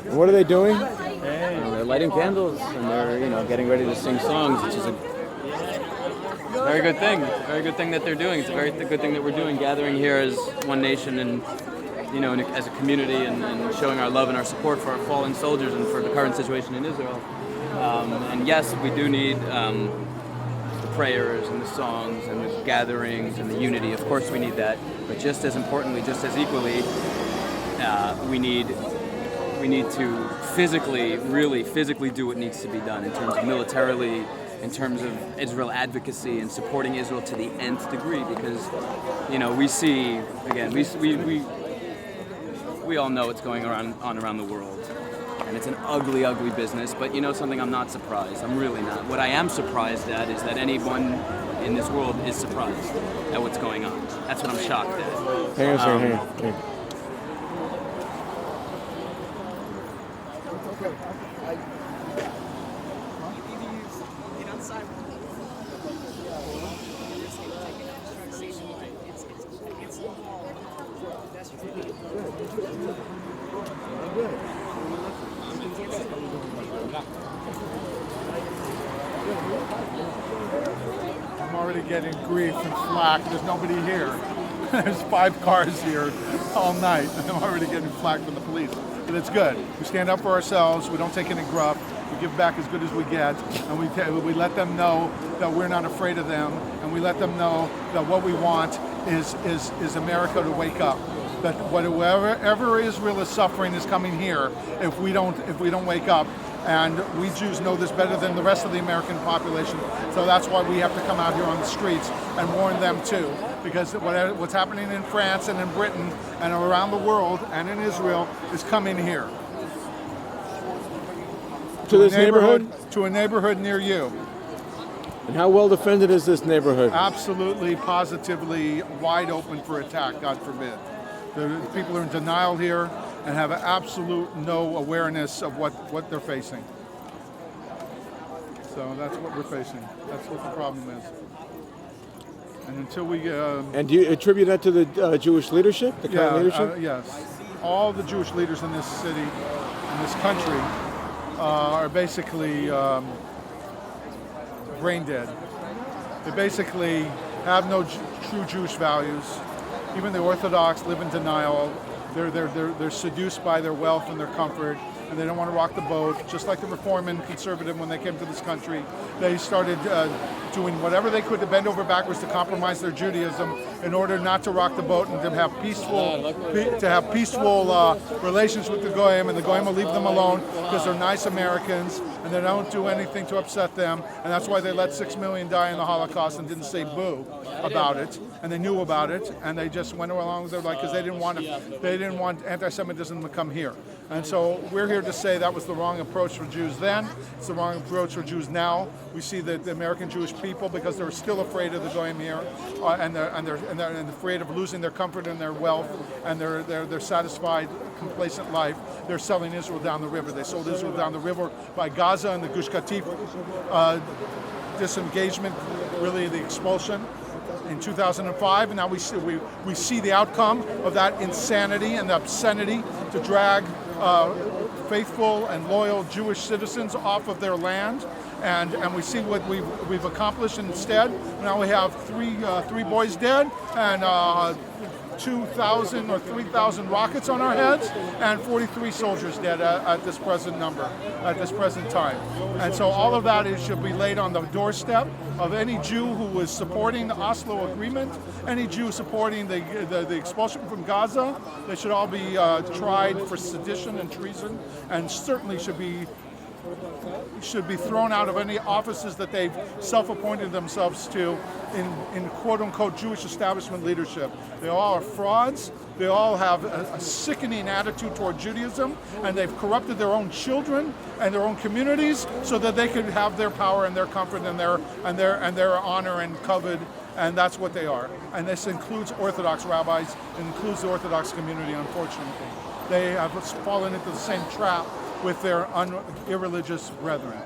And what are they doing? They're lighting candles and they're, getting ready to sing songs, which is a very good thing. It's a very good thing that they're doing. It's a very good thing that we're doing, gathering here as one nation and, as a community and showing our love and our support for our fallen soldiers and for the current situation in Israel. And yes, we do need the prayers and the songs and the gatherings and the unity. Of course we need that. But just as importantly, just as equally, we need to really physically do what needs to be done in terms of militarily, in terms of Israel advocacy and supporting Israel to the nth degree, because we see again we all know what's going on around the world, and it's an ugly business. But something, I'm not surprised. I'm really not. What I am surprised at is that anyone in this world is surprised at what's going on. That's what I'm shocked at. Hang on a second. I'm already getting grief and flack. There's nobody here. There's 5 cars here all night. I'm already getting flack from the police. But it's good. We stand up for ourselves. We don't take any gruff. We give back as good as we get. And we let them know that we're not afraid of them. And we let them know that what we want is America to wake up. That whatever Israel is suffering is coming here if we don't wake up. And we Jews know this better than the rest of the American population. So that's why we have to come out here on the streets and warn them too. Because what's happening in France and in Britain and around the world and in Israel is coming here. To this neighborhood? To a neighborhood near you. And how well defended is this neighborhood? Absolutely, positively wide open for attack, God forbid. The people are in denial here and have absolute no awareness of what they're facing. So that's what we're facing. That's what the problem is. And until we... and do you attribute that to the Jewish leadership, the current leadership? Yes. All the Jewish leaders in this city, in this country, are basically brain dead. They basically have no true Jewish values. Even the Orthodox live in denial. They're seduced by their wealth and their comfort, and they don't want to rock the boat. Just like the Reform and Conservative, when they came to this country, they started doing whatever they could to bend over backwards to compromise their Judaism in order not to rock the boat and to have peaceful relations with the Goyim, and the Goyim will leave them alone because they're nice Americans and they don't do anything to upset them, and that's why they let 6 million die in the Holocaust and didn't say boo about it, and they knew about it, and they just went along with their life because they didn't want anti-Semitism to come here. And so we're here to say that was the wrong approach for Jews then. It's the wrong approach for Jews now. We see that the American Jewish people, because they're still afraid of the Goyim here, and they're afraid of losing their comfort and their wealth and their satisfied, complacent life, they're selling Israel down the river. They sold Israel down the river by Gaza and the Gush Katif disengagement, really the expulsion in 2005, and now we see the outcome of that insanity and the obscenity to drag faithful and loyal Jewish citizens off of their land, and we see what we've accomplished instead. Now we have three boys dead and 2,000 or 3,000 rockets on our heads, and 43 soldiers dead at this present time. And so all of that should be laid on the doorstep of any Jew who is supporting the Oslo Agreement, any Jew supporting the expulsion from Gaza. They should all be tried for sedition and treason, and certainly should be thrown out of any offices that they've self-appointed themselves to in quote-unquote Jewish establishment leadership. They all are frauds. They all have a sickening attitude toward Judaism, and they've corrupted their own children and their own communities so that they could have their power and their comfort and their honor and covet, and that's what they are. And this includes Orthodox rabbis, it includes the Orthodox community, unfortunately. They have fallen into the same trap with their irreligious brethren.